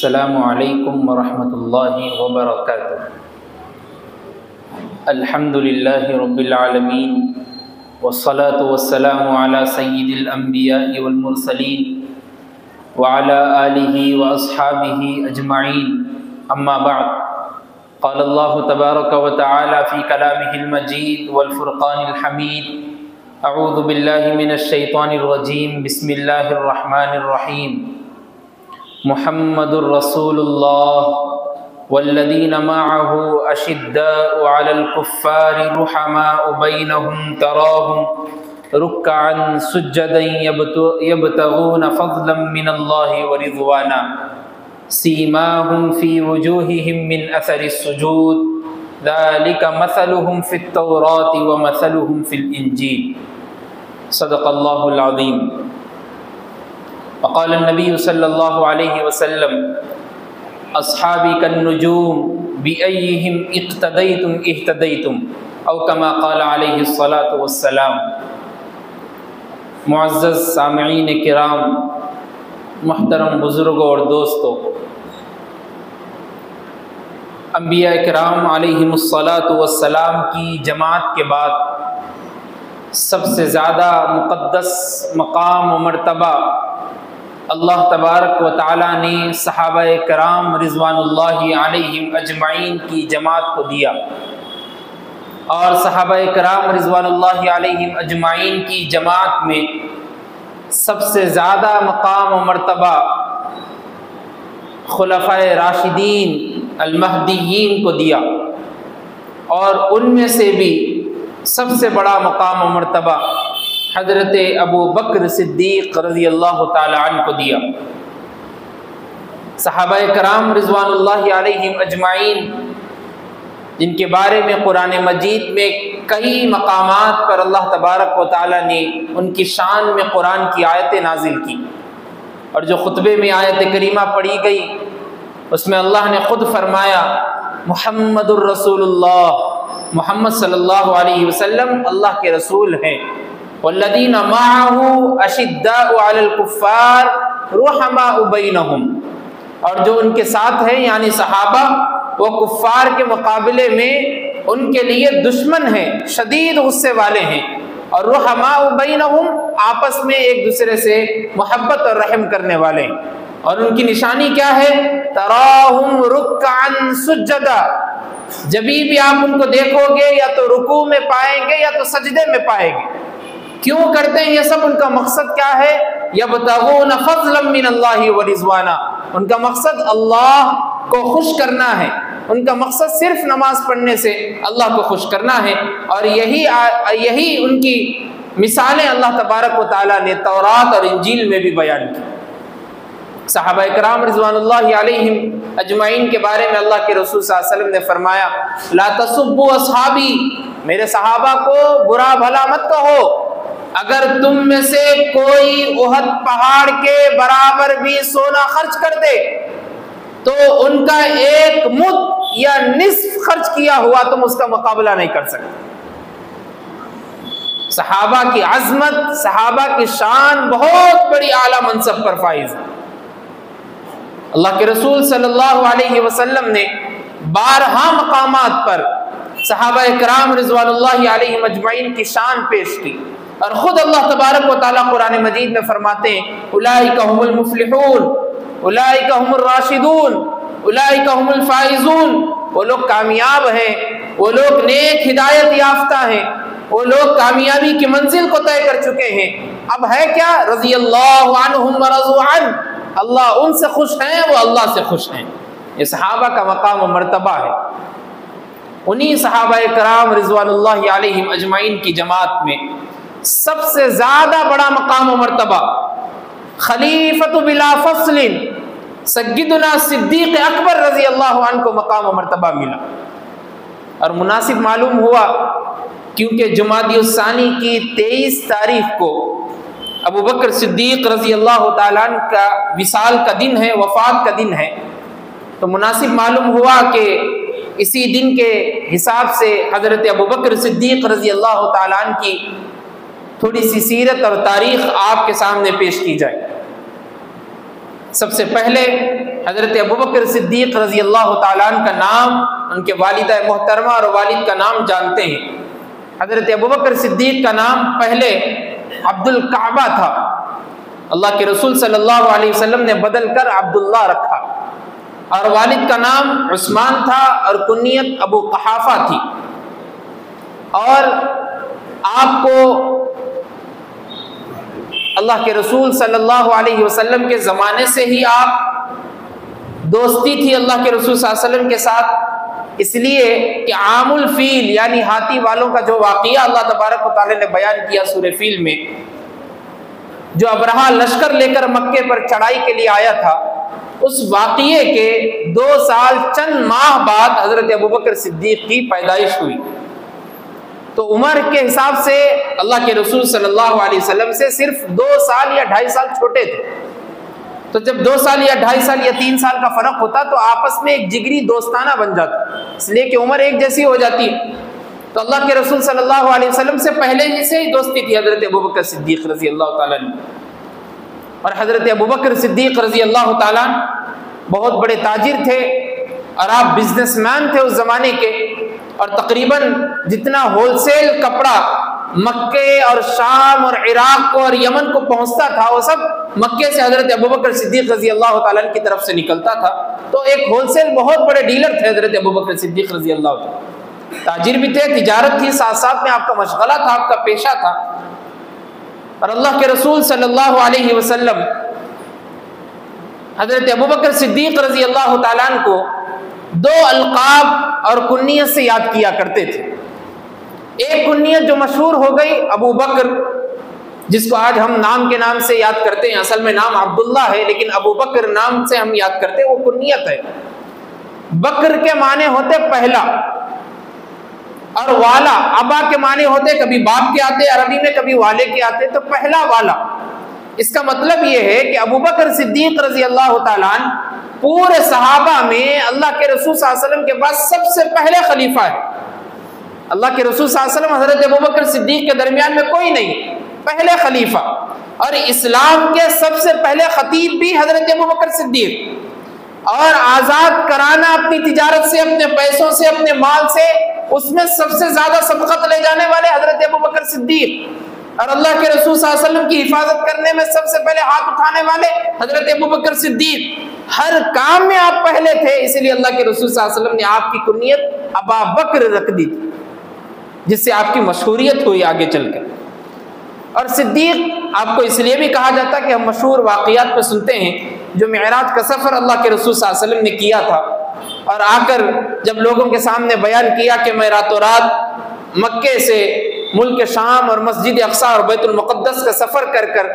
السلام علیکم ورحمۃ اللہ وبرکاتہ۔ الحمد للہ رب العالمین والصلاة والسلام علی سید الانبیاء والمرسلین وعلی آلہ واصحابہ اجمعین، اما بعد، قال اللہ تبارک وتعالی فی کلامہ المجید والفرقان الحمید، اعوذ باللہ من الشیطان الرجیم، بسم اللہ الرحمن الرحیم۔ محمد الرسول اللہ والذین معہ اشداء علی الکفار رحماء بینہم تراہم رکعا سجدا یبتغون فضلا من اللہ ورضوانا سیماہم فی وجوہہم من اثر السجود ذلک مثلہم فی التوراۃ ومثلہم فی الانجیل۔ صدق اللہ العظیم۔ وقال النبی صلی اللہ علیہ وسلم اصحابی کالنجوم بأیہم اقتدیتم اہتدیتم، او کما قال علیہ الصلاۃ والسلام۔ معزز سامعین کرام، محترم بزرگوں اور دوستوں، انبیاء کرام علیہم الصلاۃ والسلام کی جماعت کے بعد سب سے زیادہ مقدس مقام و مرتبہ اللہ تبارک و تعالیٰ نے صحابہ کرام رضوان اللہ علیہم اجمعین کی جماعت کو دیا، اور صحابہ کرام رضوان اللہ علیہم اجمعین کی جماعت میں سب سے زیادہ مقام و مرتبہ خلفائے راشدین المہدیین کو دیا، اور ان میں سے بھی سب سے بڑا مقام و مرتبہ حضرت ابو بکر صدیق رضی اللہ تعالی عنہ کو دیا۔ صحابہ کرام رضوان اللہ علیہم اجمعین، جن کے بارے میں قرآن مجید میں کئی مقامات پر اللہ تبارک و تعالی نے ان کی شان میں قرآن کی آیتیں نازل کی، اور جو خطبے میں آیت کریمہ پڑھی گئی اس میں اللہ نے خود فرمایا محمد الرسول اللہ، محمد صلی اللہ علیہ وسلم اللہ کے رسول ہیں، والذین معہ اشداء علی الکفار رحماء بینہم، اور جو ان کے ساتھ ہیں یعنی صحابہ، وہ کفار کے مقابلے میں ان کے لیے دشمن ہیں، شدید غصے والے ہیں، اور رحماء بینہم آپس میں ایک دوسرے سے محبت اور رحم کرنے والے ہیں۔ اور ان کی نشانی کیا ہے؟ تراہم رکعا سجدا، جبھی بھی آپ ان کو دیکھو گے یا تو رکوع میں پائیں گے یا تو سجدے میں پائیں گے۔ کیوں کرتے ہیں یہ سب؟ ان کا مقصد کیا ہے؟ یبتغون فضلا من اللہ ورضوانا، ان کا مقصد اللہ کو خوش کرنا ہے، ان کا مقصد صرف نماز پڑھنے سے اللہ کو خوش کرنا ہے، اور یہی ان کی مثالیں اللہ تبارک و تعالیٰ نے تورات اور انجیل میں بھی بیان کی۔ صحابہ کرام رضوان اللہ علیہم اجمعین کے بارے میں اللہ کے رسول صلی اللہ علیہ وسلم نے فرمایا لا تسبوا اصحابی، میرے صحابہ کو برا بھلا مت کہو، اگر تم میں سے کوئی احد پہاڑ کے برابر بھی سونا خرچ کر دے تو ان کا ایک مد یا نصف خرچ کیا ہوا تم اس کا مقابلہ نہیں کر سکتے۔ صحابہ کی عظمت، صحابہ کی شان بہت بڑی اعلیٰ منصب پر فائز ہے۔ اللہ کے رسول صلی اللہ علیہ وسلم نے بارہا مقامات پر صحابہ کرام رضوان اللہ علیہم اجمعین کی شان پیش کی، اور خود اللہ تبارک و تعالیٰ قرآن مجید میں فرماتے ہیں اولئک هم المفلحون، اولئک هم الراشدون، اولئک هم الفائزون، وہ لوگ کامیاب ہیں، وہ لوگ نیک ہدایت یافتہ ہیں، وہ لوگ کامیابی کی منزل کو طے کر چکے ہیں۔ اب ہے کیا؟ رضی اللہ عنہم ورضوا عنہ، اللہ ان سے خوش ہیں، وہ اللہ سے خوش ہیں۔ یہ صحابہ کا مقام و مرتبہ ہے۔ انہی صحابہ کرام رضوان اللہ علیہم اجمعین کی جماعت میں سب سے زیادہ بڑا مقام و مرتبہ خلیفۃ بلا فصل سیدنا صدیق اکبر رضی اللہ عنہ کو مقام و مرتبہ ملا، اور مناسب معلوم ہوا کیونکہ جمادی الثانی کی 23 تاریخ کو ابو بکر صدیق رضی اللہ تعالیٰ عنہ کا وصال کا دن ہے، وفات کا دن ہے، تو مناسب معلوم ہوا کہ اسی دن کے حساب سے حضرت ابو بکر صدیق رضی اللہ تعالیٰ عنہ کی تھوڑی سی سیرت اور تاریخ آپ کے سامنے پیش کی جائے۔ سب سے پہلے حضرت ابوبکر صدیق رضی اللہ تعالیٰ عنہ کا نام ان کے والدہ محترمہ اور والد کا نام جانتے ہیں۔ حضرت ابوبکر صدیق کا نام پہلے عبد الکعبہ تھا، اللہ کے رسول صلی اللہ علیہ وسلم نے بدل کر عبداللہ رکھا، اور والد کا نام عثمان تھا اور کنیت ابو قحافہ تھی۔ اور آپ کو اللہ کے رسول صلی اللہ علیہ وسلم کے زمانے سے ہی آپ دوستی تھی اللہ کے رسول صلی اللہ علیہ وسلم کے ساتھ، اس لیے کہ عام الفیل یعنی ہاتھی والوں کا جو واقعہ اللہ تبارک و تعالی نے بیان کیا سورہ فیل میں، جو ابرہہ لشکر لے کر مکے پر چڑھائی کے لیے آیا تھا، اس واقعے کے 2 سال چند ماہ بعد حضرت ابوبکر صدیق کی پیدائش ہوئی۔ تو عمر کے حساب سے اللہ کے رسول صلی اللہ علیہ وسلم سے صرف 2 سال یا 2.5 سال چھوٹے تھے۔ تو جب 2 سال یا 2.5 سال یا 3 سال کا فرق ہوتا تو آپس میں ایک جگری دوستانہ بن جاتا، اس لیے کہ عمر ایک جیسی ہو جاتی ہے۔ تو اللہ کے رسول صلی اللہ علیہ وسلم سے پہلے ہی سے ہی دوستی تھی حضرت ابوبکر صدیق رضی اللہ تعالیٰ عنہ۔ اور حضرت ابوبکر صدیق رضی اللہ تعالیٰ عنہ بہت بڑے تاجر تھے اور آپ بزنس مین تھے اس زمانے کے، اور تقریباً جتنا ہول سیل کپڑا مکے اور شام اور عراق کو اور یمن کو پہنچتا تھا وہ سب مکے سے حضرت ابوبکر صدیق رضی اللہ تعالیٰ عنہ کی طرف سے نکلتا تھا۔ تو ایک ہول سیل بہت بڑے ڈیلر تھے حضرت ابوبکر صدیق رضی اللہ تعالیٰ عنہ، تاجر بھی تھے، تجارت تھی، ساتھ ساتھ میں آپ کا مشغلہ تھا، آپ کا پیشہ تھا۔ اور اللہ کے رسول صلی اللہ علیہ وسلم حضرت ابوبکر صدیق رضی اللہ تعالیٰ عنہ کو 2 القاب اور کنیت سے یاد کیا کرتے تھے۔ ایک کنیت جو مشہور ہو گئی ابو بکر، جس کو آج ہم نام کے نام سے یاد کرتے ہیں، اصل میں نام عبداللہ ہے لیکن ابو بکر نام سے ہم یاد کرتے ہیں، وہ کنیت ہے۔ بکر کے معنی ہوتے پہلا، اور والا ابا کے معنی ہوتے کبھی باپ کے آتے عربی میں، کبھی والے کے آتے، تو پہلا والا۔ اس کا مطلب یہ ہے کہ ابو بکر صدیق رضی اللہ تعالیٰ عنہ پورے صحابہ میں اللہ کے رسول صلی اللہ علیہ وسلم کے بعد سب سے پہلے خلیفہ ہے۔ اللہ کے رسول صلی اللہ علیہ وسلم حضرت ابوبکر صدیق کے درمیان میں کوئی نہیں، پہلے خلیفہ، اور اسلام کے سب سے پہلے خطیب بھی حضرت ابوبکر صدیق، اور آزاد کرانا اپنی تجارت سے، اپنے پیسوں سے، اپنے مال سے، اس میں سب سے زیادہ سبقت لے جانے والے حضرت ابوبکر صدیق، اور اللہ کے رسول صلی اللہ علیہ وسلم کی حفاظت کرنے میں سب سے پہلے ہاتھ اٹھانے والے حضرت ابوبکر صدیق۔ ہر کام میں آپ پہلے تھے، اس لیے اللہ کے رسول صلی اللہ علیہ وسلم نے آپ کی کنیت ابا بکر رکھ دی تھی، جس سے آپ کی مشہوریت ہوئی آگے چل کر۔ اور صدیق آپ کو اس لیے بھی کہا جاتا ہے کہ ہم مشہور واقعات پہ سنتے ہیں، جو معراج کا سفر اللہ کے رسول صلی اللہ علیہ وسلم نے کیا تھا، اور آ کر جب لوگوں کے سامنے بیان کیا کہ میں راتوں رات مکے سے ملک شام اور مسجد اقصی اور بیت المقدس کا سفر کر کر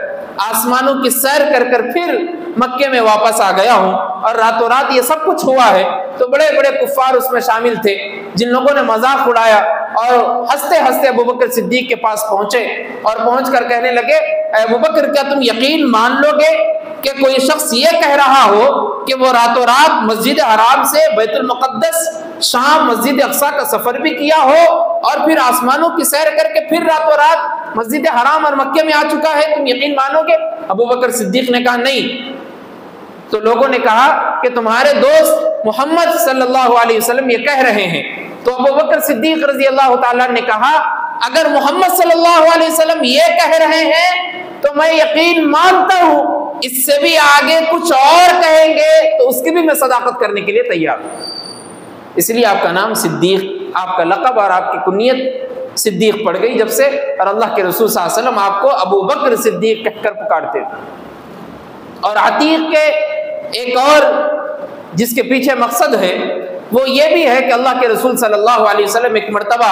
آسمانوں کی سیر کر کر پھر مکے میں واپس آ گیا ہوں، اور راتوں رات یہ سب کچھ ہوا ہے، تو بڑے بڑے کفار اس میں شامل تھے جن لوگوں نے مذاق اڑایا اور ہنستے ہنستے ابوبکر صدیق کے پاس پہنچے، اور پہنچ کر کہنے لگے اے ابوبکر کیا تم یقین مان لو گے کہ کوئی شخص یہ کہہ رہا ہو کہ وہ راتوں رات مسجد حرام سے بیت المقدس شام مسجد اقصی کا سفر بھی کیا ہو اور پھر آسمانوں کی سیر کر کے پھر راتوں رات مسجد حرام اور مکے میں آ چکا ہے، تم یقین مانو گے؟ ابوبکر صدیق نے کہا نہیں۔ تو لوگوں نے کہا کہ تمہارے دوست محمد صلی اللہ علیہ وسلم یہ کہہ رہے ہیں۔ تو ابوبکر صدیق رضی اللہ تعالیٰ نے کہا اگر محمد صلی اللہ علیہ وسلم یہ کہہ رہے ہیں تو میں یقین مانتا ہوں، اس سے بھی آگے کچھ اور کہیں گے تو اس کی بھی میں صداقت کرنے کے لیے تیار ہوں۔ اس لیے آپ کا نام صدیق، آپ کا لقب اور آپ کی کنیت صدیق پڑ گئی جب سے، اور اللہ کے رسول صلی اللہ علیہ وسلم آپ کو ابو بکر صدیق کہہ کر پکارتے تھے۔ اور عتیق کے ایک اور جس کے پیچھے مقصد ہے وہ یہ بھی ہے کہ اللہ کے رسول صلی اللہ علیہ وسلم ایک مرتبہ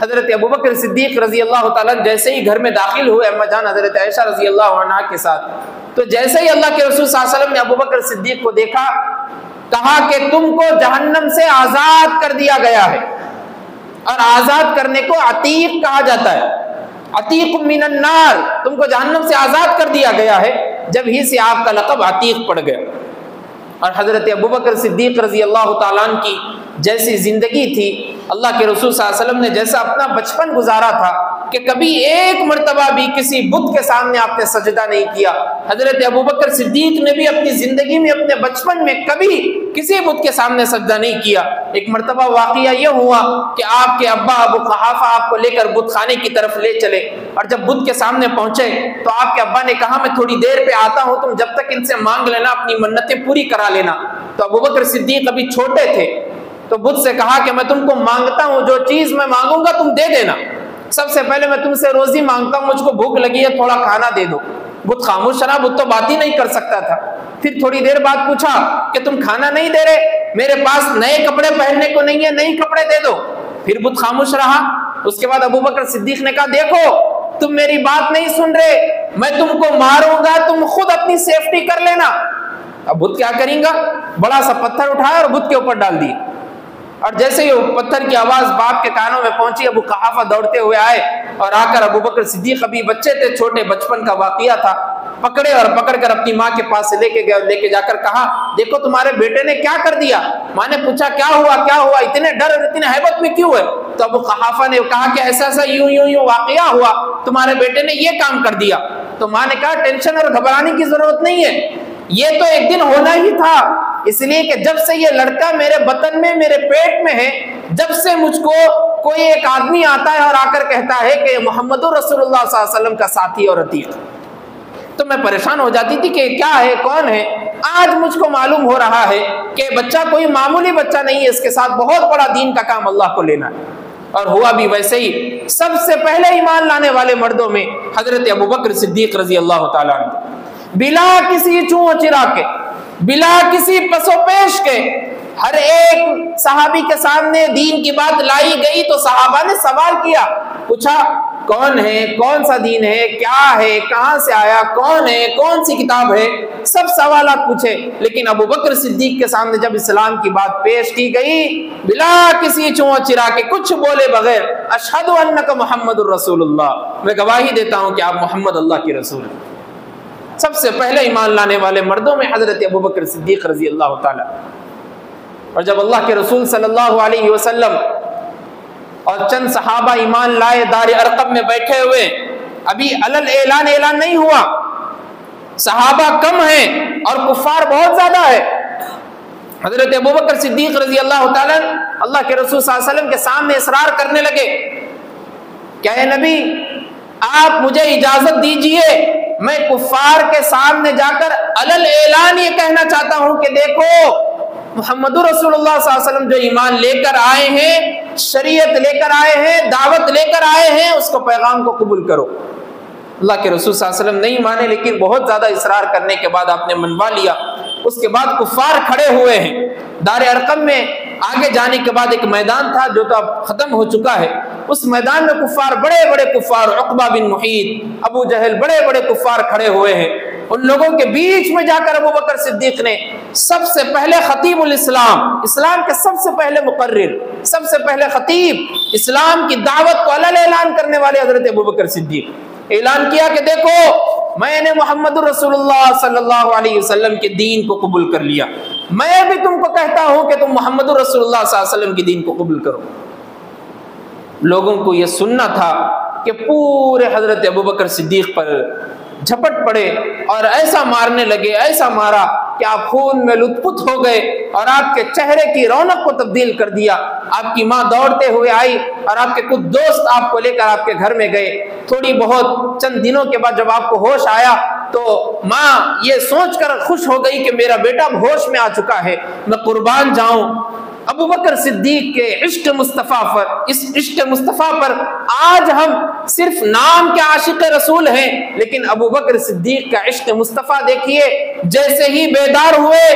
حضرت ابوبکر صدیق رضی اللہ تعالیٰ جیسے ہی گھر میں داخل ہوئے اما جان حضرت عائشہ رضی اللہ عنہا کے ساتھ، تو جیسے ہی اللہ کے رسول صلی اللہ علیہ وسلم نے ابوبکر صدیق کو دیکھا، کہا کہ تم کو جہنم سے آزاد کر دیا گیا ہے، اور آزاد کرنے کو عتیق کہا جاتا ہے، عتیق من النار، تم کو جہنم سے آزاد کر دیا گیا ہے، جب ہی سے آپ کا لقب عتیق پڑ گیا۔ اور حضرت ابوبکر صدیق رضی اللہ تعالیٰ عنہ کی جیسی زندگی تھی، اللہ کے رسول صلی اللہ علیہ وسلم نے جیسا اپنا بچپن گزارا تھا، کہ کبھی ایک مرتبہ بھی کسی بت کے سامنے آپ نے سجدہ نہیں کیا۔ حضرت ابوبکر صدیق نے بھی اپنی زندگی میں اپنے بچپن میں کبھی کسی بت کے سامنے سجدہ نہیں کیا۔ ایک مرتبہ واقعہ یہ ہوا کہ آپ کے ابا ابو قحافہ آپ کو لے کر بت خانے کی طرف لے چلے، اور جب بت کے سامنے پہنچے تو آپ کے ابا نے کہا میں تھوڑی دیر پہ آتا ہوں، تم جب تک ان سے مانگ لینا، اپنی منتیں پوری کرا لینا۔ تو ابوبکر صدیق ابھی چھوٹے تھے، تو بت سے کہا کہ میں تم کو مانگتا ہوں، جو چیز میں مانگوں گا تم دے دینا۔ سب سے پہلے میں تم سے روزی مانگتا ہوں، مجھ کو بھوک لگی ہے، تھوڑا کھانا دے دو۔ بت خاموش رہا، بت تو بات ہی نہیں کر سکتا تھا۔ پھر تھوڑی دیر بعد پوچھا کہ تم کھانا نہیں دے رہے، میرے پاس نئے کپڑے پہننے کو نہیں ہے، نئے کپڑے دے دو۔ پھر بت خاموش رہا۔ اس کے بعد ابوبکر صدیق نے کہا دیکھو تم میری بات نہیں سن رہے، میں تم کو ماروں گا، تم خود اپنی سیفٹی کر لینا۔ اب بت کیا کریں گا، بڑا سا پتھر اٹھایا اور بت کے اوپر ڈال دی، اور جیسے ہی پتھر کی آواز باپ کے کانوں میں پہنچی، ابو قحافہ دوڑتے ہوئے آئے اور آ کر ابوبکر صدیق ابھی بچے تھے، چھوٹے بچپن کا واقعہ تھا، پکڑے اور پکڑ کر اپنی ماں کے پاس سے لے کے گئے اور لے کے جا کر کہا دیکھو تمہارے بیٹے نے کیا کر دیا۔ ماں نے پوچھا کیا ہوا کیا ہوا، اتنے ڈر اور اتنے ہیبت میں کیوں ہے؟ تو ابو قحافہ نے کہا کہ ایسا ایسا یوں یوں یوں واقعہ ہوا، تمہارے بیٹے نے یہ کام کر دیا۔ تو ماں نے کہا ٹینشن اور گھبرانے کی ضرورت نہیں ہے، یہ تو ایک دن ہونا ہی تھا، اس لیے کہ جب سے یہ لڑکا میرے بطن میں میرے پیٹ میں ہے، جب سے مجھ کو کوئی ایک آدمی آتا ہے اور آ کر کہتا ہے کہ محمد رسول اللہ صلی اللہ علیہ وسلم کا ساتھی اور عتیق، تو میں پریشان ہو جاتی تھی کہ کیا ہے کون ہے۔ آج مجھ کو معلوم ہو رہا ہے کہ بچہ کوئی معمولی بچہ نہیں ہے، اس کے ساتھ بہت بڑا دین کا کام اللہ کو لینا ہے۔ اور ہوا بھی ویسے ہی۔ سب سے پہلے ایمان لانے والے مردوں میں حضرت ابوبکر صدیق رضی اللہ تعالیٰ عنہ، بلا کسی چوں چرا کے، بلا کسی پس و پیش کے، ہر ایک صحابی کے سامنے دین کی بات لائی گئی تو صحابہ نے سوال کیا، پوچھا کون ہے، کون سا دین ہے، کیا ہے، کہاں سے آیا، کون ہے، کون سی کتاب ہے، سب سوالات پوچھے۔ لیکن ابوبکر صدیق کے سامنے جب اسلام کی بات پیش کی گئی، بلا کسی چوں چرا کے، کچھ بولے بغیر، اشہد انک محمد الرسول اللہ، میں گواہی دیتا ہوں کہ آپ محمد اللہ کی رسول ہیں۔ سب سے پہلے ایمان لانے والے مردوں میں حضرت ابوبکر صدیق رضی اللہ تعالیٰ۔ اور جب اللہ کے رسول صلی اللہ علیہ وسلم اور چند صحابہ ایمان لائے، دار ارقم میں بیٹھے ہوئے، ابھی اعلان نہیں ہوا، صحابہ کم ہیں اور کفار بہت زیادہ ہے، حضرت ابوبکر صدیق رضی اللہ تعالیٰ اللہ کے رسول صلی اللہ علیہ وسلم کے سامنے اصرار کرنے لگے کہ اے نبی آپ مجھے اجازت دیجئے، میں کفار کے سامنے جا کر اعلان یہ کہنا چاہتا ہوں کہ دیکھو محمد رسول اللہ صلی اللہ علیہ وسلم جو ایمان لے کر آئے ہیں، شریعت لے کر آئے ہیں، دعوت لے کر آئے ہیں، اس کو پیغام کو قبول کرو۔ اللہ کے رسول صلی اللہ علیہ وسلم نہیں مانے، لیکن بہت زیادہ اصرار کرنے کے بعد آپ نے منوا لیا۔ اس کے بعد کفار کھڑے ہوئے ہیں دار ارقم میں۔ آگے جانے کے بعد ایک میدان تھا جو تو اب ختم ہو چکا ہے، اس میدان میں کفار، بڑے بڑے کفار، عقبہ بن محیط، ابو جہل، بڑے بڑے کفار کھڑے ہوئے ہیں۔ ان لوگوں کے بیچ میں جا کر ابوبکر صدیق نے سب سے پہلے خطیب الاسلام، اسلام کے سب سے پہلے مقرر، سب سے پہلے خطیب، اسلام کی دعوت کو اعلان کرنے والے حضرت ابوبکر صدیق، اعلان کیا کہ دیکھو میں نے محمد رسول اللہ صلی اللہ علیہ وسلم کے دین کو قبول کر لیا، میں بھی تم کو کہتا ہوں کہ تم محمد رسول اللہ صلی اللہ علیہ وسلم کے دین کو قبول کرو۔ لوگوں کو یہ سننا تھا کہ پورے حضرت ابوبکر صدیق پر جھپٹ پڑے اور ایسا مارنے لگے، ایسا مارا کہ آپ خون میں لت پت ہو گئے اور آپ کے چہرے کی رونق کو تبدیل کر دیا۔ آپ کی ماں دوڑتے ہوئے آئی اور آپ کے کچھ دوست آپ کو لے کر آپ کے گھر میں گئے۔ تھوڑی بہت چند دنوں کے بعد جب آپ کو ہوش آیا تو ماں یہ سوچ کر خوش ہو گئی کہ میرا بیٹا ہوش میں آ چکا ہے، میں قربان جاؤں۔ ابوبکر صدیق کے عشق مصطفیٰ پر، اس عشق مصطفیٰ پر آج ہم صرف نام کے عاشق رسول ہیں، لیکن ابوبکر صدیق کا عشق مصطفیٰ دیکھیے، جیسے ہی بیدار ہوئے،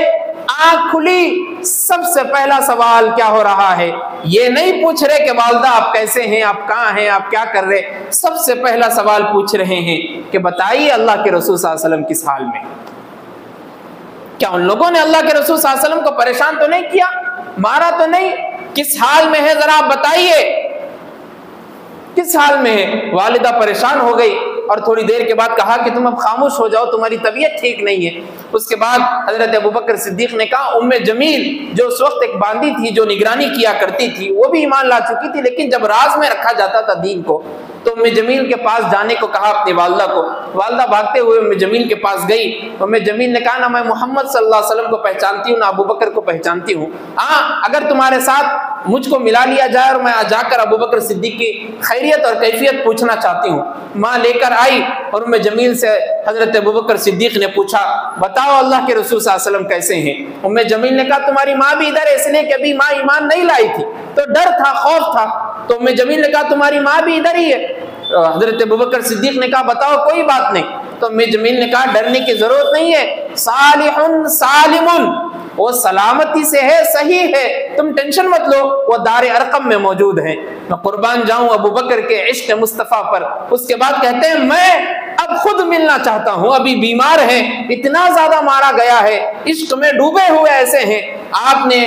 آنکھ کھلی، سب سے پہلا سوال کیا ہو رہا ہے؟ یہ نہیں پوچھ رہے کہ والدہ آپ کیسے ہیں، آپ کہاں ہیں، آپ کیا کر رہے، سب سے پہلا سوال پوچھ رہے ہیں کہ بتائیے اللہ کے رسول صلی اللہ علیہ وسلم کس حال میں؟ کیا ان لوگوں نے اللہ کے رسول صلی اللہ علیہ وسلم کو پریشان تو نہیں کیا، مارا تو نہیں؟ کس حال میں ہے ذرا آپ بتائیے، کس حال میں ہے؟ والدہ پریشان ہو گئی اور تھوڑی دیر کے بعد کہا کہ تم اب خاموش ہو جاؤ، تمہاری طبیعت ٹھیک نہیں ہے۔ اس کے بعد حضرت ابوبکر صدیق نے کہا، ام جمیل جو اس وقت ایک باندی تھی جو نگرانی کیا کرتی تھی، وہ بھی ایمان لا چکی تھی، لیکن جب راز میں رکھا جاتا تھا دین کو، تو ام جمیل کے پاس جانے کو کہا اپنی والدہ کو. والدہ بھاگتے ہوئے ام جمیل کے پاس گئی. ام جمیل نے کہا نہ میں محمد صلی اللہ علیہ وسلم کو پہچانتی ہوں نہ ابو بکر کو پہچانتی ہوں. ہاں اگر تمہارے ساتھ مجھ کو ملا لیا جائے اور میں جا کر ابو بکر صدیق کی خیریت اور کیفیت پوچھنا چاہتی ہوں. ماں لے کر آئی اور ام جمیل سے حضرت ابو بکر صدیق نے پوچھا بتاؤ اللہ کے رسول صلی اللہ علیہ وسلم کیسے ہیں؟ ام جمیل نے کہا تمہاری ماں بھی ادھر ہے، اس لیے کہ ابھی ماں ایمان نہیں لائی تھی تو ڈر تھا، خوف تھا. تو ام جمیل نے کہا تمہاری ماں بھی ادھر ہی ہے. حضرت ابوبکر صدیق نے کہا بتاؤ کوئی بات نہیں. تو ام جمیل نے کہا ڈرنے کی ضرورت نہیں ہے، صالح سالم، وہ سلامتی سے ہے، صحیح ہے، تم ٹینشن مت لو، وہ دار ارقم میں موجود ہیں. میں قربان جاؤں ابو بکر کے عشق مصطفیٰ پر. اس کے بعد کہتے ہیں میں اب خود ملنا چاہتا ہوں، ابھی بیمار ہے، اتنا زیادہ مارا گیا ہے، عشق میں ڈوبے ہوئے ایسے ہیں. آپ نے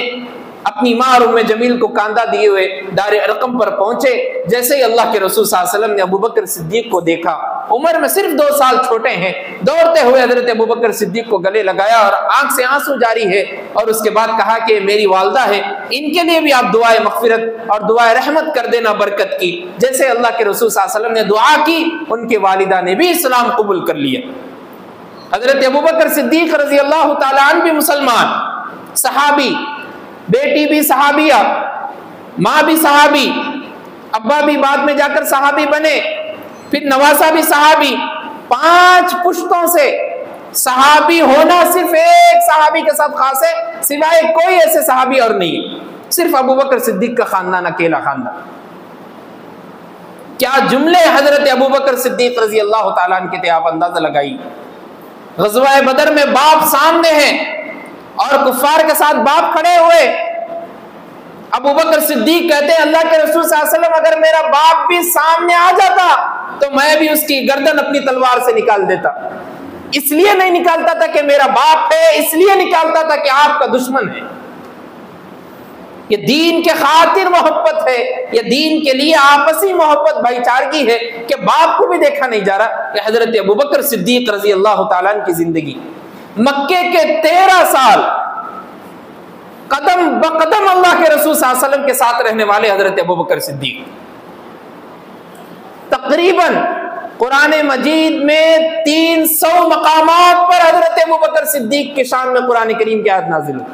اپنی ماں اور ام جمیل کو کاندھا دیے ہوئے دار ارقم پر پہنچے. جیسے ہی اللہ کے رسول صلی اللہ علیہ وسلم نے ابو بکر صدیق کو دیکھا، عمر میں صرف 2 سال چھوٹے ہیں، دوڑتے ہوئے حضرت ابو بکر صدیق کو گلے لگایا اور آنکھ سے آنسو جاری ہے. اور اس کے بعد کہا کہ میری والدہ ہے، ان کے لیے بھی آپ دعائے مغفرت اور دعائے رحمت کر دینا برکت کی. جیسے اللہ کے رسول صلی اللہ علیہ وسلم نے دعا کی، ان کے والدہ نے بھی اسلام قبول کر لیا. حضرت ابو بکر صدیق رضی اللہ تعالیٰ عنہ بھی مسلمان، صحابی، بیٹی بھی صحابیہ، ماں بھی صحابی، ابا بھی بعد میں جا کر صحابی بنے، پھر نواسا بھی صحابی. 5 پشتوں سے صحابی ہونا صرف ایک صحابی کے ساتھ خاص ہے، سوائے کوئی ایسے صحابی اور نہیں، صرف ابو بکر صدیق کا خاندان اکیلا خاندان. کیا جملے حضرت ابو بکر صدیق رضی اللہ تعالیٰ عنہ کے تھے، آپ اندازہ لگائی. غزوہ بدر میں باپ سامنے ہیں اور کفار کے ساتھ باپ کھڑے ہوئے. ابو بکر صدیق کہتے ہیں اللہ کے رسول صلی اللہ علیہ وسلم اگر میرا باپ بھی سامنے آ جاتا تو میں بھی اس کی گردن اپنی تلوار سے نکال دیتا. اس لیے نہیں نکالتا تھا کہ میرا باپ ہے، اس لیے نکالتا تھا کہ آپ کا دشمن ہے. یہ دین کے خاطر محبت ہے، یہ دین کے لیے آپسی محبت بھائی چارگی ہے کہ باپ کو بھی دیکھا نہیں جا رہا. کہ حضرت ابو بکر صدیق رضی اللہ تعالیٰ عنہ کی زندگی، مکے کے 13 سال قدم بقدم اللہ کے رسول صلی اللہ علیہ وسلم کے ساتھ رہنے والے حضرت ابو بکر صدیق. تقریباً قرآن مجید میں 300 مقامات پر حضرت ابو بکر صدیق کے شان میں قرآن کریم کی آیت نازل ہوئی.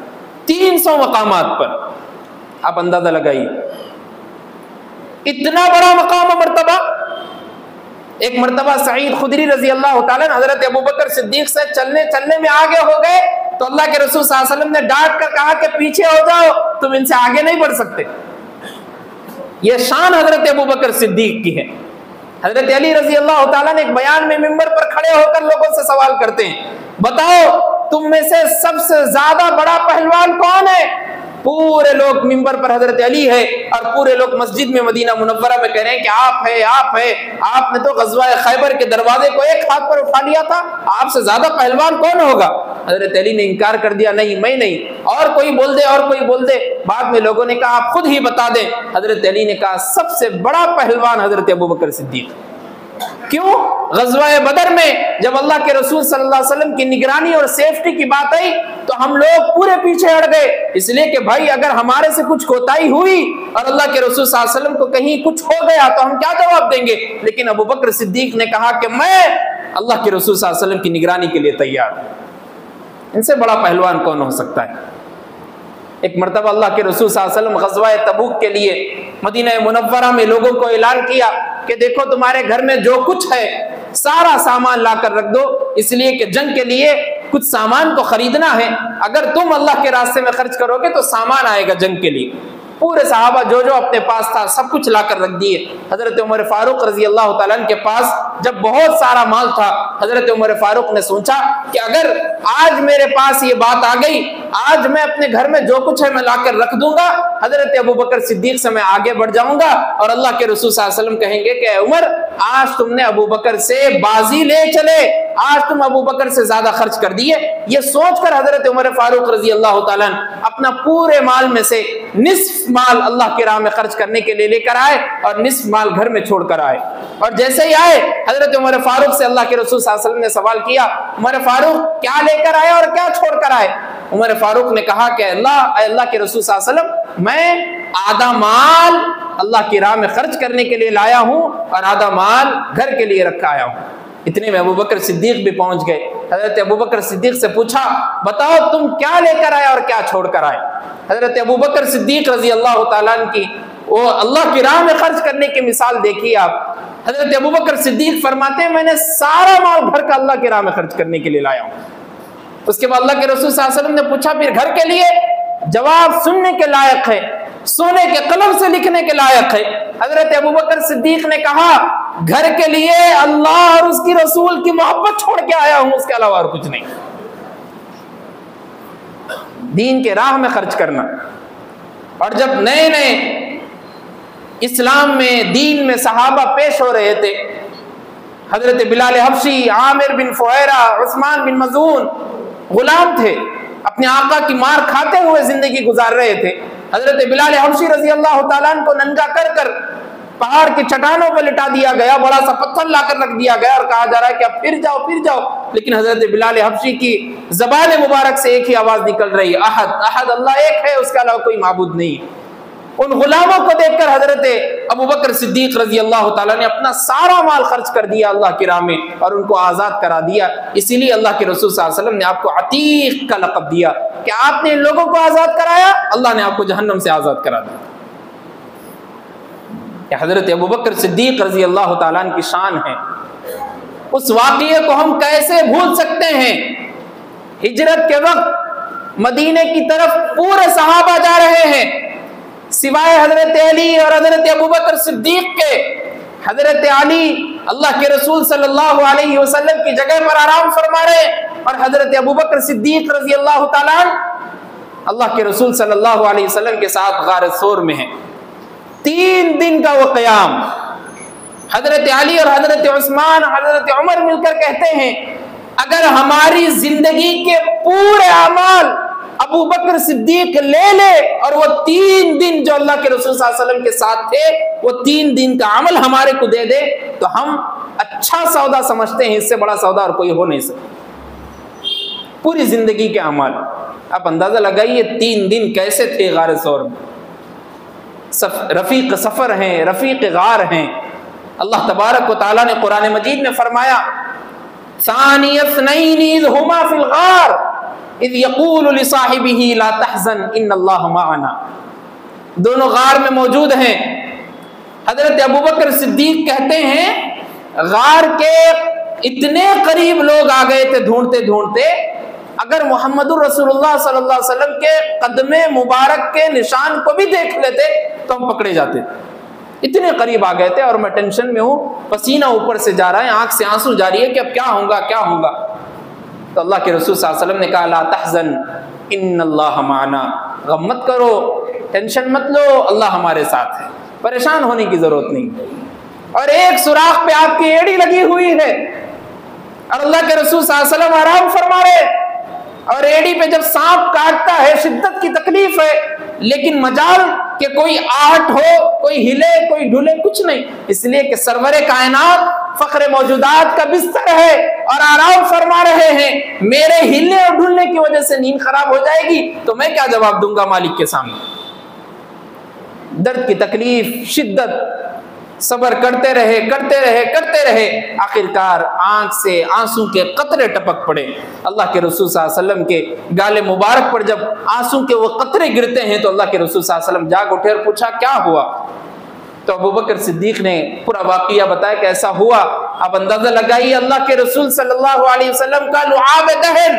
300 مقامات پر آپ اندازہ لگائیے، اتنا بڑا مقام و مرتبہ. ایک مرتبہ سعید خدری رضی اللہ تعالیٰ عنہ حضرت ابو بکر صدیق سے چلنے میں آگے ہو گئے تو اللہ کے رسول صلی اللہ علیہ وسلم نے ڈانٹ کر کہا کہ پیچھے ہو جاؤ، تم ان سے آگے نہیں بڑھ سکتے. یہ شان حضرت ابو بکر صدیق کی ہے. حضرت علی رضی اللہ تعالیٰ نے ایک بیان میں منبر پر کھڑے ہو کر لوگوں سے سوال کرتے ہیں بتاؤ تم میں سے سب سے زیادہ بڑا پہلوان کون ہے؟ پورے لوگ منبر پر حضرت علی ہے اور پورے لوگ مسجد میں مدینہ منورہ میں کہہ رہے ہیں کہ آپ نے تو غزوہ خیبر کے دروازے کو ایک ہاتھ پر اٹھا لیا تھا، آپ سے زیادہ پہلوان کون ہوگا؟ حضرت علی نے انکار کر دیا، نہیں میں نہیں، اور کوئی بول دے. بعد میں لوگوں نے کہا آپ خود ہی بتا دیں. حضرت علی نے کہا سب سے بڑا پہلوان حضرت ابو بکر صدیق. کیوں؟ غزوہ بدر میں جب اللہ کے رسول صلی اللہ علیہ وسلم کی نگرانی اور سیفٹی کی بات آئی تو ہم لوگ پورے پیچھے ہٹ گئے، اس لیے کہ بھائی اگر ہمارے سے کچھ کوتاہی ہوئی اور اللہ کے رسول صلی اللہ علیہ وسلم کو کہیں کچھ ہو گیا تو ہم کیا جواب دیں گے. لیکن ابو بکر صدیق نے کہا کہ میں اللہ کے رسول صلی اللہ علیہ وسلم کی نگرانی کے لیے تیار ہوں. ان سے بڑا پہلوان کون ہو سکتا ہے؟ ایک مرتبہ اللہ کے رسول صلی اللہ علیہ وسلم غزوہ تبوک کے لیے مدینہ منورہ میں لوگوں کو اعلان کیا کہ دیکھو تمہارے گھر میں جو کچھ ہے سارا سامان لا کر رکھ دو، اس لیے کہ جنگ کے لیے کچھ سامان کو خریدنا ہے. اگر تم اللہ کے راستے میں خرچ کرو گے تو سامان آئے گا جنگ کے لیے. پورے صحابہ جو اپنے پاس تھا سب کچھ لا کر رکھ دیے. حضرت عمر فاروق رضی اللہ تعالیٰ عنہ کے پاس جب بہت سارا مال تھا، حضرت عمر فاروق نے سوچا کہ اگر آج میرے پاس یہ بات آ گئی، آج میں اپنے گھر میں جو کچھ ہے میں لا کر رکھ دوں گا، حضرت ابو بکر صدیق سے میں آگے بڑھ جاؤں گا اور اللہ کے رسول صلی اللہ علیہ وسلم کہیں گے کہ عمر آج تم نے ابو بکر سے بازی لے چلے، آج تم ابو بکر سے زیادہ خرچ کر دیے. یہ سوچ کر حضرت عمر فاروق رضی اللہ تعالیٰ عنہ اپنا پورے مال میں سے نصف مال اللہ کی راہ میں خرچ کرنے کے لیے لے کر آئے اور نصف مال گھر میں چھوڑ کر آئے. اور جیسے ہی آئے حضرت عمر فاروق سے اللہ کے رسول صلی اللہ علیہ وسلم نے سوال کیا عمر فاروق کیا لے کر آئے اور کیا چھوڑ کر آئے؟ عمر فاروق نے کہا کہ اللہ کے رسول صلی اللہ علیہ وسلم میں آدھا مال اللہ کی راہ میں خرچ کرنے کے لیے لایا ہوں اور آدھا مال گھر کے لیے رکھا آیا ہوں۔ اتنے میں ابو بکر صدیق بھی پہنچ گئے۔ حضرت ابو بکر صدیق سے پوچھا بتاؤ تم کیا لے کر آئے اور کیا چھوڑ کر آئے؟ حضرت ابو بکر صدیق رضی اللہ تعالیٰ عنہ کی وہ اللہ کی راہ میں خرچ کرنے کی مثال دیکھیے آپ۔ حضرت ابو بکر صدیق فرماتے ہیں میں نے سارا مال گھر کا اللہ کی راہ میں خرچ کرنے کے لیے لایا ہوں۔ اس کے بعد اللہ کے رسول صلی اللہ علیہ وسلم نے پوچھا پھر گھر کے لیے؟ جواب سننے کے لائق ہے، سونے کے قلم سے لکھنے کے لائق ہے۔ حضرت ابو بکر صدیق نے کہا گھر کے لیے اللہ اور اس کی رسول کی محبت چھوڑ کے آیا ہوں، اس کے علاوہ اور کچھ نہیں۔ دین کے راہ میں خرچ کرنا۔ اور جب نئے نئے اسلام میں دین میں صحابہ پیش ہو رہے تھے، حضرت بلال حبشی، عامر بن فہیرہ، عثمان بن مظعون غلام تھے، اپنے آقا کی مار کھاتے ہوئے زندگی گزار رہے تھے۔ حضرت بلال حبشی رضی اللہ تعالیٰ عنہ کو ننگا کر کر پہاڑ کی چٹانوں پر لٹا دیا گیا، بڑا سا پتھر لا کر رکھ دیا گیا اور کہا جا رہا ہے کہ اب پھر جاؤ پھر جاؤ، لیکن حضرت بلال حبشی کی زبان مبارک سے ایک ہی آواز نکل رہی، احد احد، اللہ ایک ہے، اس کے علاوہ کوئی معبود نہیں۔ ان غلاموں کو دیکھ کر حضرت ابو بکر صدیق رضی اللہ تعالیٰ نے اپنا سارا مال خرچ کر دیا اللہ کی راہ میں اور ان کو آزاد کرا دیا۔ اسی لیے اللہ کے رسول صلی اللہ علیہ وسلم نے آپ کو عتیق کا لقب دیا کہ آپ نے ان لوگوں کو آزاد کرایا، اللہ نے آپ کو جہنم سے آزاد کرا دیا۔ حضرت ابو بکر صدیق رضی اللہ تعالیٰ عنہ کی شان ہے۔ اس واقعے کو ہم کیسے بھول سکتے ہیں؟ ہجرت کے وقت مدینے کی طرف پورے صحابہ جا رہے ہیں، سوائے حضرت علی اور حضرت ابو بکر صدیق کے۔ حضرت علی اللہ کے رسول صلی اللہ علیہ وسلم کی جگہ پر آرام فرما رہے اور حضرت ابو بکر صدیق رضی اللہ تعالیٰ عنہ اللہ کے رسول صلی اللہ علیہ وسلم کے ساتھ غار ثور میں ہیں۔ 3 دن کا وہ قیام، حضرت علی اور حضرت عثمان حضرت عمر مل کر کہتے ہیں اگر ہماری زندگی کے پورے اعمال ابو بکر صدیق لے لے اور وہ 3 دن جو اللہ کے رسول صلی اللہ علیہ وسلم کے ساتھ تھے وہ 3 دن کا عمل ہمارے کو دے دے تو ہم اچھا سودا سمجھتے ہیں، اس سے بڑا سودا اور کوئی ہو نہیں سکتا۔ پوری زندگی کے اعمال آپ اندازہ لگائیے 3 دن کیسے تھے غار ثور میں۔ رفیق سفر ہیں، رفیق غار ہیں۔ اللہ تبارک و تعالیٰ نے قرآن مجید میں فرمایا ثانی اثنین اذ ہما فی الغار اذ یقول لصاحبہ لا تحزن ان اللہ معنا۔ دونوں غار میں موجود ہیں۔ حضرت ابو بکر صدیق کہتے ہیں غار کے اتنے قریب لوگ آ گئے تھے ڈھونڈتے ڈھونڈتے، اگر محمد الرسول اللہ صلی اللہ علیہ وسلم کے قدم مبارک کے نشان کو بھی دیکھ لیتے تو ہم پکڑے جاتے۔ اتنے قریب آ گئے تھے اور میں ٹینشن میں ہوں، پسینہ اوپر سے جا رہا ہے، آنکھ سے آنسو جاری ہے کہ اب کیا ہوگا کیا ہوگا۔ تو اللہ کے رسول صلی اللہ علیہ وسلم نے کہا لا تحزن ان اللہ معنا، غم مت کرو، ٹینشن مت لو، اللہ ہمارے ساتھ ہے، پریشان ہونے کی ضرورت نہیں۔ اور ایک سوراخ پہ آپ کی ایڑی لگی ہوئی ہے اور اللہ کے رسول صلی اللہ علیہ وسلم آرام فرما رہے، اور ایڑی پہ جب سانپ کاٹتا ہے شدت کی تکلیف ہے، لیکن مجال کہ کوئی آہٹ ہو، کوئی ہلے کوئی ڈھلے، کچھ نہیں، اس لیے کہ سرور کائنات فخر موجودات کا بستر ہے اور آرام فرما رہے ہیں۔ میرے ہلنے اور ڈھلنے کی وجہ سے نیند خراب ہو جائے گی تو میں کیا جواب دوں گا مالک کے سامنے؟ درد کی تکلیف، شدت، صبر کرتے رہے کرتے رہے کرتے رہے، آخرکار آنکھ سے آنسو کے قطرے ٹپک پڑے۔ اللہ کے رسول صلی اللہ علیہ وسلم کے گال مبارک پر جب آنسو کے وہ قطرے گرتے ہیں تو اللہ کے رسول صلی اللہ علیہ وسلم جاگ اٹھے اور پوچھا کیا ہوا؟ تو ابو بکر صدیق نے پورا واقعہ بتایا کہ ایسا ہوا۔ اب اندازہ لگائیے اللہ کے رسول صلی اللہ علیہ وسلم کا لعاب دہن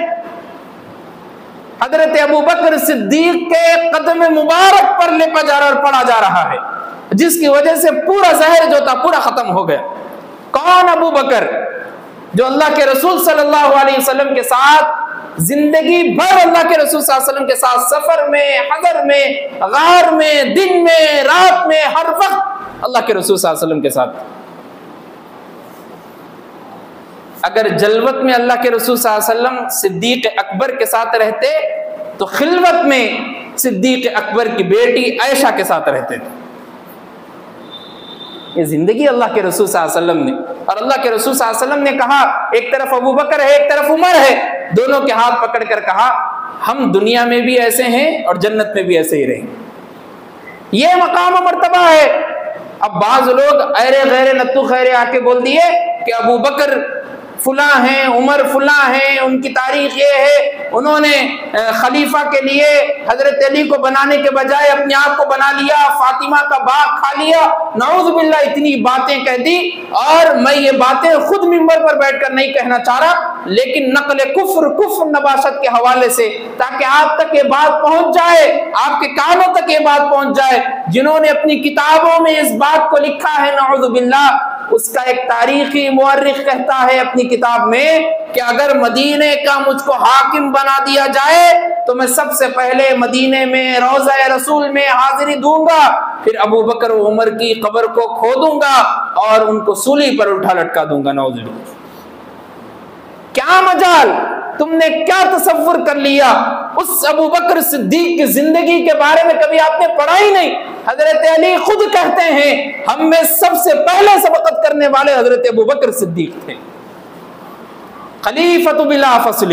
حضرت ابو بکر صدیق کے قدم مبارک پر لپا جا رہا اور پڑا جا رہا ہے، جس کی وجہ سے پورا زہر جو تھا پورا ختم ہو گیا۔ کون؟ ابو بکر، جو اللہ کے رسول صلی اللہ علیہ وسلم کے ساتھ زندگی بھر اللہ کے رسول صلی اللہ علیہ وسلم کے ساتھ سفر میں، حضر میں، غار میں، دن میں، رات میں، ہر وقت اللہ کے رسول صلی اللہ علیہ وسلم کے ساتھ۔ اگر جلوت میں اللہ کے رسول صلی اللہ علیہ وسلم صدیق اکبر کے ساتھ رہتے تو خلوت میں صدیق اکبر کی بیٹی عائشہ کے ساتھ رہتے تھے۔ یہ زندگی اللہ کے رسول صلی اللہ علیہ وسلم نے، اور اللہ کے رسول صلی اللہ علیہ وسلم نے کہا ایک طرف ابو بکر ہے ایک طرف عمر ہے، دونوں کے ہاتھ پکڑ کر کہا ہم دنیا میں بھی ایسے ہیں اور جنت میں بھی ایسے ہی رہیں گے۔ یہ مقام و مرتبہ ہے۔ اب بعض لوگ ایرے غیر نتو خیرے آ کے بول دیے کہ ابو بکر فلاں ہیں، عمر فلاں ہیں، ان کی تاریخ یہ ہے، انہوں نے خلیفہ کے لیے حضرت علی کو بنانے کے بجائے اپنے آپ کو بنا لیا، فاطمہ کا باغ کھا لیا، نعوذ باللہ اتنی باتیں کہہ دی۔ اور میں یہ باتیں خود منبر پر بیٹھ کر نہیں کہنا چاہ رہا، لیکن نقل کفر نباشت کے حوالے سے، تاکہ آپ تک یہ بات پہنچ جائے، آپ کے کانوں تک یہ بات پہنچ جائے، جنہوں نے اپنی کتابوں میں اس بات کو لکھا ہے نعوذ باللہ، اس کا ایک تاریخی مورخ کہتا ہے اپنی کتاب میں کہ اگر مدینے کا مجھ کو حاکم بنا دیا جائے تو میں سب سے پہلے مدینے میں روضہ رسول میں حاضری دوں گا، پھر ابو بکر و عمر کی قبر کو کھودوں گا اور ان کو سولی پر اٹھا لٹکا دوں گا۔ نعوذ باللہ، کیا مجال، تم نے کیا تصور کر لیا؟ اس ابو بکر صدیق کی زندگی کے بارے میں کبھی آپ نے پڑھا ہی نہیں۔ حضرت علی خود کہتے ہیں ہم میں سب سے پہلے سبقت کرنے والے حضرت ابو بکر صدیق تھے، خلیفۃ بلا فصل۔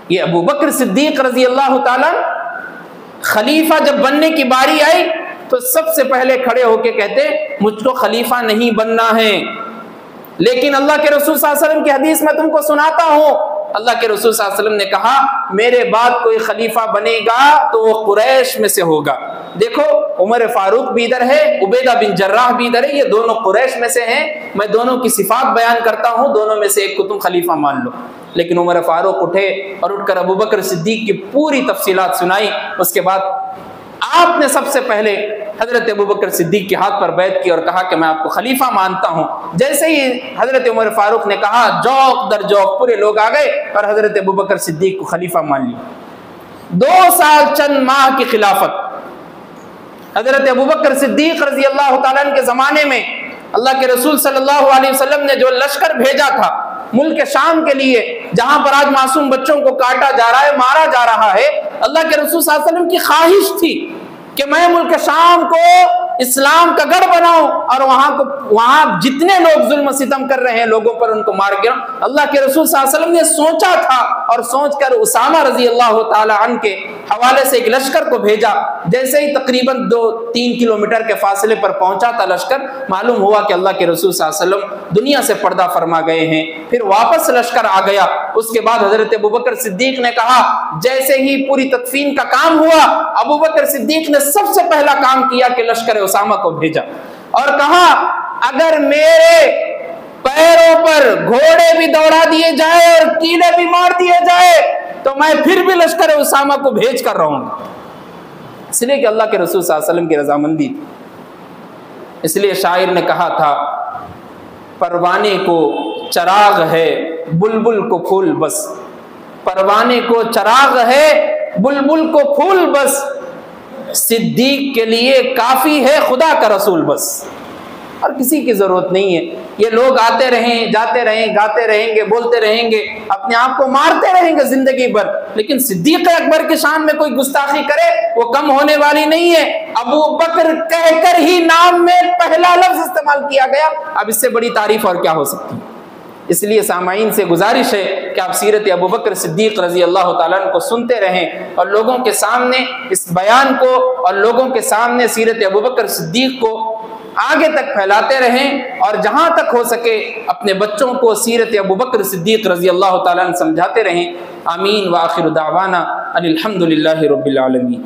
یہ ابو بکر صدیق رضی اللہ تعالیٰ خلیفہ جب بننے کی باری آئی تو سب سے پہلے کھڑے ہو کے کہتے مجھ کو خلیفہ نہیں بننا ہے، لیکن اللہ کے رسول صلی اللہ علیہ وسلم کی حدیث میں تم کو سناتا ہوں، اللہ کے رسول صلی اللہ علیہ وسلم نے کہا میرے بعد کوئی خلیفہ بنے گا تو وہ قریش میں سے ہوگا۔ دیکھو عمر فاروق بھی ادھر ہے، عبیدہ بن جراح بھی ادھر ہے، یہ دونوں قریش میں سے ہیں، میں دونوں کی صفات بیان کرتا ہوں، دونوں میں سے ایک کو تم خلیفہ مان لو۔ لیکن عمر فاروق اٹھے اور اٹھ کر ابو بکر صدیق کی پوری تفصیلات سنائی۔ اس کے بعد آپ نے سب سے پہلے حضرت ابو بکر صدیق کے ہاتھ پر بیعت کی اور کہا کہ میں آپ کو خلیفہ مانتا ہوں۔ جیسے ہی حضرت عمر فاروق نے کہا، جوق در جوق پورے لوگ آ گئے اور حضرت ابو بکر صدیق کو خلیفہ مان لیا۔ 2 سال چند ماہ کی خلافت حضرت ابو بکر صدیق رضی اللہ تعالیٰ عنہ کے زمانے میں اللہ کے رسول صلی اللہ علیہ وسلم نے جو لشکر بھیجا تھا ملک شام کے لیے، جہاں پر آج معصوم بچوں کو کاٹا جا رہا ہے، مارا جا رہا ہے، اللہ کے رسول صلی اللہ علیہ وسلم کی خواہش تھی کہ میں ملک شام کو اسلام کا گڑھ بناؤں اور وہاں جتنے لوگ ظلم و ستم کر رہے ہیں لوگوں پر ان کو مار گیا۔ اللہ کے رسول صلی اللہ علیہ وسلم نے سوچا تھا اور سوچ کر اسامہ رضی اللہ تعالی عنہ کے حوالے سے ایک لشکر کو بھیجا۔ جیسے ہی تقریباً 2-3 کلومیٹر کے فاصلے پر پہنچا تھا لشکر، معلوم ہوا کہ اللہ کے رسول صلی اللہ علیہ وسلم دنیا سے پردہ فرما گئے ہیں۔ پھر واپس لشکر آ گیا۔ اس کے بعد حضرت ابو بکر صدیق نے کہا، جیسے ہی پوری تدفین کا کام ہوا، ابو بکر صدیق نے سب سے پہلا کام کیا کہ لشکر اسامہ کو بھیجا اور کہا اگر میرے پیروں پر گھوڑے بھی دوڑا دیے جائے اور کیلے بھی مار دیے جائے تو میں پھر بھی لشکر اسامہ کو بھیج کر رہوں گا، اس لیے کہ اللہ کے رسول صلی اللہ علیہ وسلم کی رضامندی تھی۔ اس لیے شاعر نے کہا تھا، پروانے کو چراغ ہے بلبل کو پھول بس، پروانے کو چراغ ہے بلبل کو پھول بس، صدیق کے لیے کافی ہے خدا کا رسول بس، اور کسی کی ضرورت نہیں ہے۔ یہ لوگ آتے رہیں، جاتے رہیں، گاتے رہیں گے، بولتے رہیں گے، اپنے آپ کو مارتے رہیں گے زندگی بھر، لیکن صدیق اکبر کی شان میں کوئی گستاخی کرے وہ کم ہونے والی نہیں ہے۔ ابو بکر کہہ کر ہی نام میں پہلا لفظ استعمال کیا گیا، اب اس سے بڑی تعریف اور کیا ہو سکتی ہے؟ اس لیے سامعین سے گزارش ہے کہ آپ سیرت ابو بکر صدیق رضی اللہ تعالیٰ عنہ کو سنتے رہیں اور لوگوں کے سامنے اس بیان کو اور لوگوں کے سامنے سیرت ابو بکر صدیق کو آگے تک پھیلاتے رہیں، اور جہاں تک ہو سکے اپنے بچوں کو سیرت ابو بکر صدیق رضی اللہ تعالیٰ عنہ سمجھاتے رہیں۔ آمین وآخر دعوانا ان الحمد للہ رب العالمین۔